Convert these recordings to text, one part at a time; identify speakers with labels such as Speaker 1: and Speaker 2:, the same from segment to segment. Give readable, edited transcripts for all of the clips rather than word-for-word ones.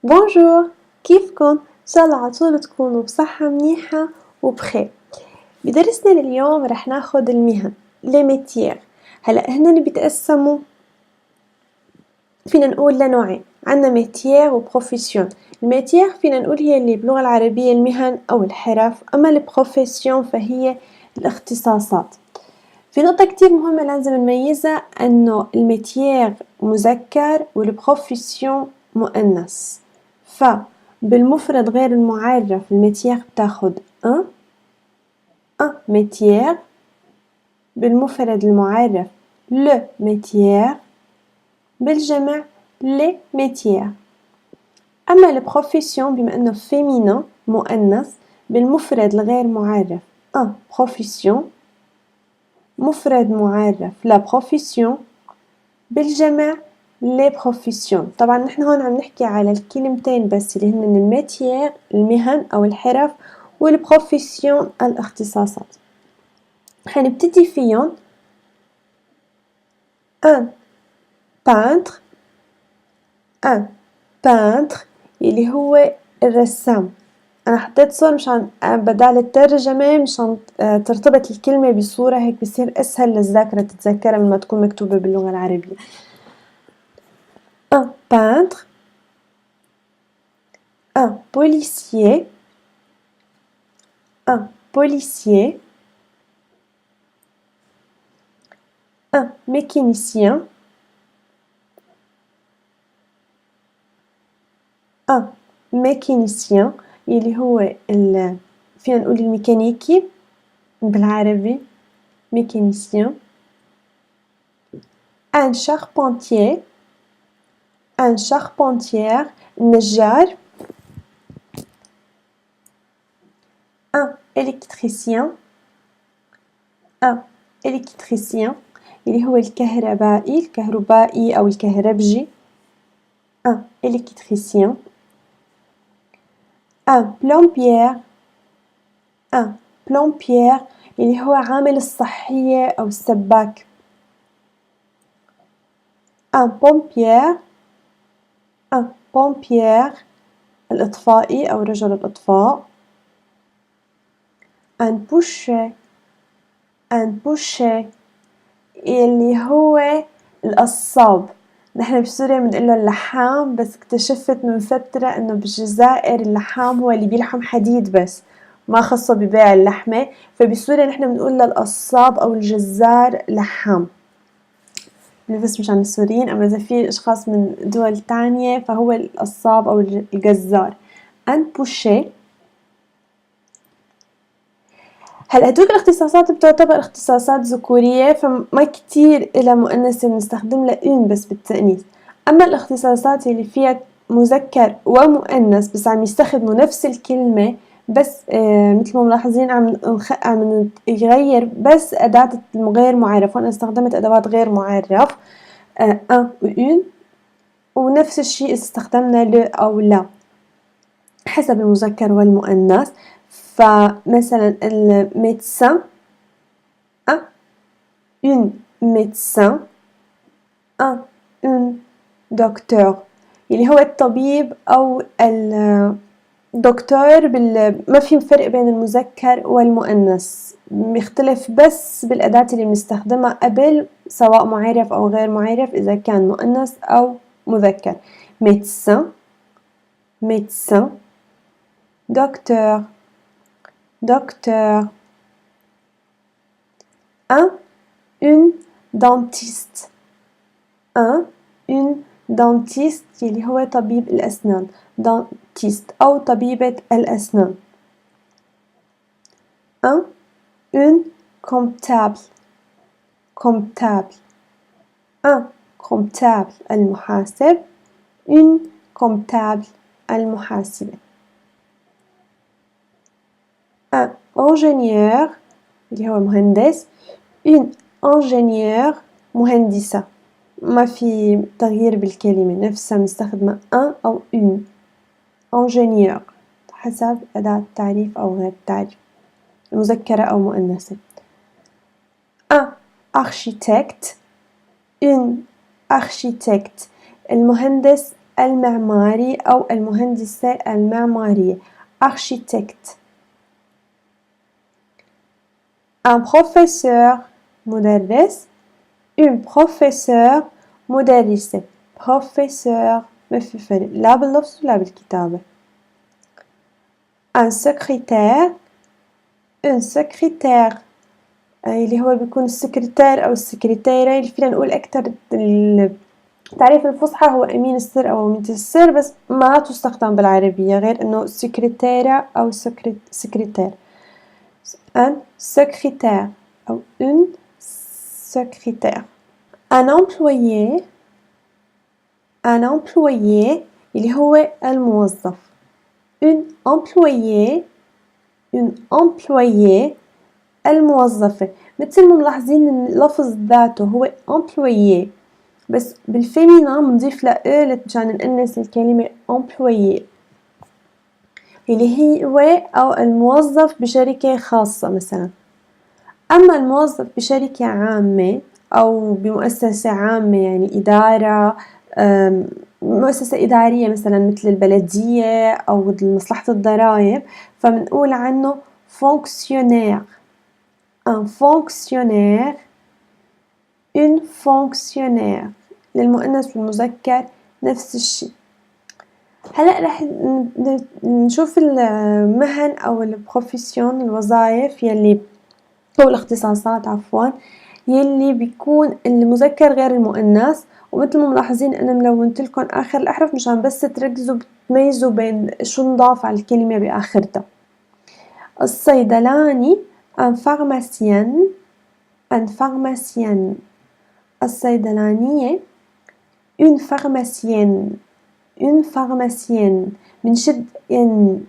Speaker 1: بونجور، كيفكن؟ إن شاء الله عطول تكونوا بصحة منيحة وبخير. بدرسنا لليوم رح ناخد المهن لي ميتير. هلا هن بيتقسموا فينا نقول لنوعين، عنا ميتير وبروفيسيون. الميتير فينا نقول هي اللي باللغة العربية المهن أو الحرف، أما البروفيسيون فهي الاختصاصات. في نقطة كتير مهمة لازم نميزها، أنه الميتير مذكر والبروفيسيون مؤنث. فبالمفرد غير المعرف الميتير بتاخد ان ميتير، بالمفرد المعرف لو ميتير، بالجمع لي ميتير. أما البروفيسيون بما أنه فيمينين مؤنث، بالمفرد الغير معرف ان بروفيسيون، مفرد معرف لا بروفيسيون، بالجمع لي بروفيسيون. طبعا نحن هون عم نحكي على الكلمتين بس اللي هن الميتير المهن أو الحرف، والبروفيسيون الاختصاصات. حنبتدي فيهم. ان بانتر، ان بانتر اللي هو الرسام. أنا حطيت صور مشان بدال الترجمة مشان ترتبط الكلمة بصورة هيك بصير أسهل للذاكرة تتذكرها لما تكون مكتوبة باللغة العربية. un peintre, un policier, un policier, un mécanicien, un mécanicien اللي هو فينا نقول الميكانيكي بالعربي mécanicien. un charpentier, un charpentier النجار. un électricien, un électricien اللي هو الكهربائي أو الكهربجي. un électricien. un plombier, un plombier اللي هو عامل الصحية أو السباك. un pompier, un pompier الإطفائي أو رجل الإطفاء. un boucher, un boucher اللي هو القصاب. نحن بسوريا بنقله اللحام، بس اكتشفت من فترة انه بالجزائر اللحام هو اللي بيلحم حديد بس ما خصه ببيع اللحمة، فبسوريا نحن بنقول للقصاب او الجزار لحام. بس مشان السوريين، اما اذا في اشخاص من دول تانية فهو القصاب او الجزار. ان بوشي. هلا هدول الاختصاصات بتعتبر اختصاصات ذكورية، فما كتير إلها مؤنثة بنستخدم لها اون بس بالتأنيث. أما الاختصاصات اللي فيها مذكر ومؤنث بس عم يستخدموا نفس الكلمة، بس مثل ما ملاحظين عم يغير بس أداة غير معرف. وأنا استخدمت أدوات غير معرف ان وأون، ونفس الشيء استخدمنا له أو لا حسب المذكر والمؤنث. فمثلا الميدسان un une médecin un une docteur اللي هو الطبيب أو الدكتور. ما في فرق بين المذكر والمؤنث، بيختلف بس بالأداة اللي بنستخدمها قبل، سواء معرف أو غير معرف، إذا كان مؤنث أو مذكر. médecin médecin docteur docteur. un une dentiste, un une dentiste اللي هو طبيب الأسنان، dentiste أو طبيبة الأسنان. un une comptable comptable، un comptable المحاسب، une comptable المحاسبة. un ingénieur اللي هو مهندس، une ingénieure مهندسة. ما في تغيير بالكلمة نفسها، بنستخدم un أو une. ingénieur حسب أداة تعريف أو غير تعريف، مذكرة أو مؤنثة. un architecte، une architecte المهندس المعماري أو المهندسة المعمارية architecte. un professeur مدرس une professeure مدرسة professeur ما في فرق لا باللفظ ولا بالكتابة. un secrétaire une secrétaire اللي هو بيكون السكرتير أو السكرتيرة اللي فينا نقول أكتر التعريف الفصحى هو أمين السر أو أمينة السر بس ما تستخدم بالعربية غير إنه سكرتيرة أو سكرتير. un secrétaire أو une secrétaire. un employé اللي هو الموظف. une employée الموظفة. مثل ما ملاحظين إن اللفظ ذاته هو employé بس بالفيمينا بنضيف ل مشان نأنس الكلمة employé اللي هو أو الموظف بشركة خاصة مثلا. أما الموظف بشركة عامة أو بمؤسسة عامة يعني إدارة مؤسسة إدارية مثلا مثل البلدية أو مصلحة الضرائب فبنقول عنه fonctionnaire. un fonctionnaire une fonctionnaire للمؤنث والمذكر نفس الشيء. هلأ رح نشوف المهن أو البروفيسيون الوظائف يلي أو الاختصاصات عفوا يلي بيكون المذكر غير المؤنث ومثل ما ملاحظين أنا ملونت لكم آخر الأحرف مشان بس تركزوا تميزوا بين شو نضاف على الكلمة بآخرتها. الصيدلاني un pharmacien الصيدلانية une pharmacienne بنشد ان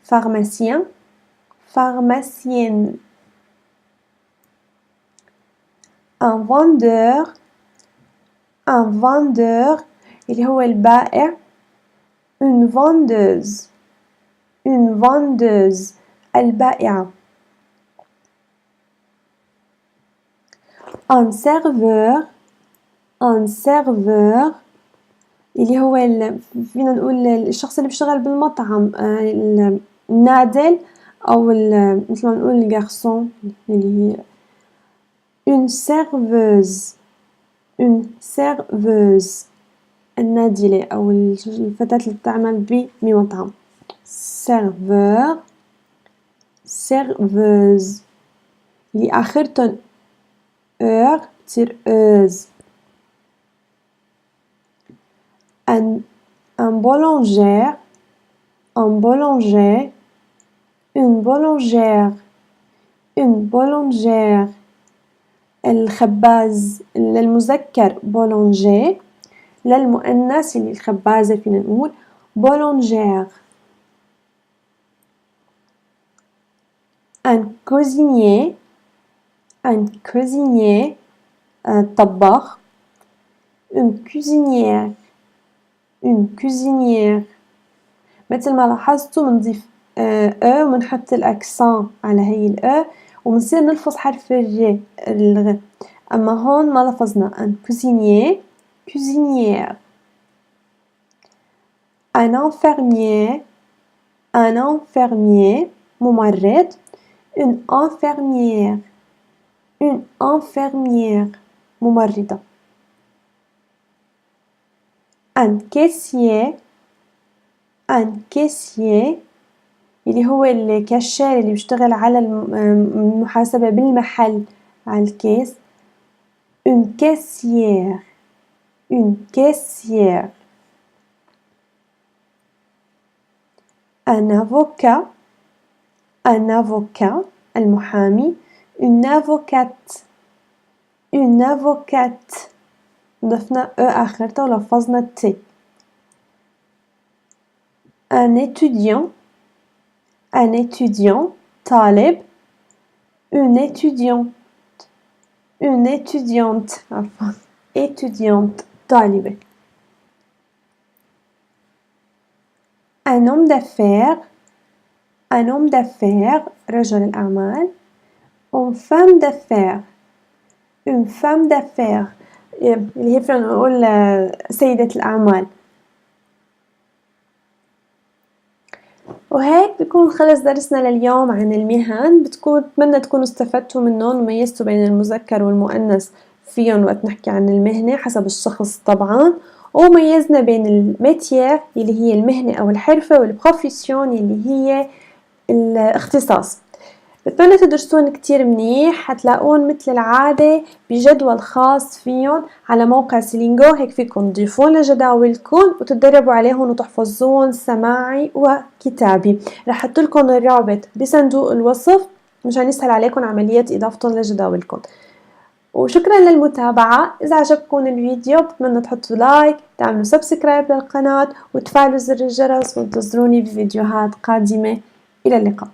Speaker 1: pharmacien pharmacienne. un vendeur اللي هو البائع une vendeuse البائعة. un serveur اللي هو فينا نقول الشخص اللي بيشتغل بالمطعم النادل أو مثل ما نقول الجارسون اللي هي une serveuse النادلة أو الفتاة اللي بتعمل بمطعم. serveuse اللي آخرتن تصير un boulanger une boulangère الخباز للمذكر بولونجي للمؤنث اللي الخبازة فينا نقول بولونجير. un cuisinier طباخ une cuisinière مثل ما لاحظتوا بنضيف وبنحط الأكسان على هي الأ وبنصير نلفظ حرف الر الغ. أما هون ما لفظنا un cuisinière. un infirmier ممرض une infirmière ممرضة. un caissier اللي هو الكاشير اللي بيشتغل على المحاسبة بالمحل على الكيس une caissière. un avocat المحامي une avocate ضفنا آخرتها ولفظنا الت. un étudiant طالب une étudiante عفوا étudiante طالبة. un homme d'affaires رجل الأعمال une femme d'affaires اللي هي فينا نقول سيدة الأعمال. وهيك بيكون خلص درسنا لليوم عن المهن. بتمنى تكونوا استفدتوا منهم وميزتوا بين المذكر والمؤنث فيهم وقت نحكي عن المهنة حسب الشخص طبعا، وميزنا بين الميتير اللي هي المهنة أو الحرفة والبروفيسيون اللي هي الاختصاص. بتمنى تدرسون كتير منيح، حتلاقون مثل العادة بجدول خاص فيهم على موقع سيلينجو، هيك فيكم تضيفون لجداولكم وتتدربوا عليهم وتحفظون سماعي وكتابي. رح احط لكم الرابط بصندوق الوصف مشان يسهل عليكم عملية اضافتهم لجداولكم. وشكرا للمتابعة. إذا عجبكم الفيديو بتمنى تحطوا لايك، تعملوا سبسكرايب للقناة وتفعلوا زر الجرس وانتظروني بفيديوهات قادمة. إلى اللقاء.